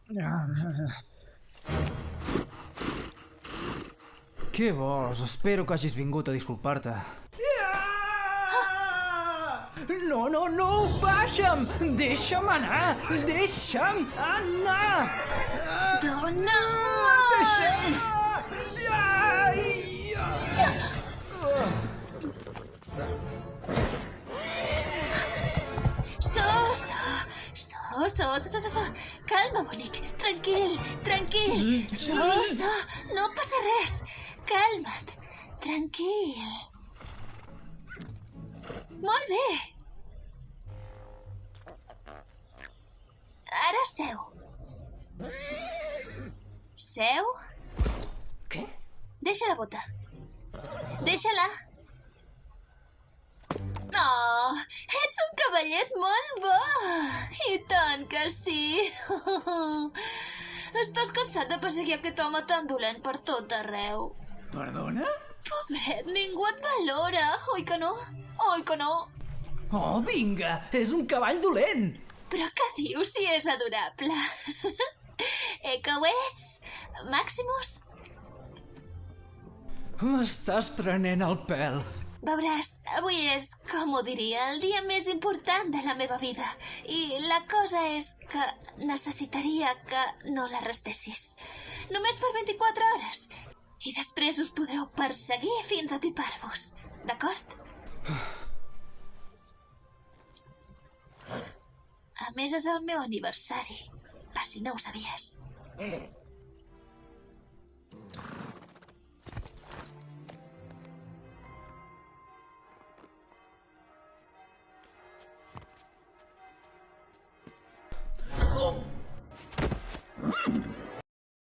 Què vols? Espero que hagis vingut a disculpar-te. No, no, no! Baixa'm! Deixa'm anar! Deixa'm anar! Dona! Deixa'm! Ai! Calma, bonic. Tranquil. No passa res. Calma't. Tranquil. Molt bé. Ara seu. Seu. Què? Deixa la bota. Deixa-la. Oh, ets un cavallet molt bo. I tant que sí. Estàs cansat de perseguir aquest home tan dolent per tot arreu. Perdona? Pobret, ningú et valora. Oi que no? Oi que no? Oh, vinga! És un cavall dolent! Però què dius si és adorable? Que ho ets, Maximus? M'estàs prenent el pèl. Veuràs, avui és, com ho diria, el dia més important de la meva vida. I la cosa és que necessitaria que no l'arrestessis. Només per 24 hores. I després us podreu perseguir fins a tipar-vos. D'acord? A més, és el meu aniversari. Per si no ho sabies.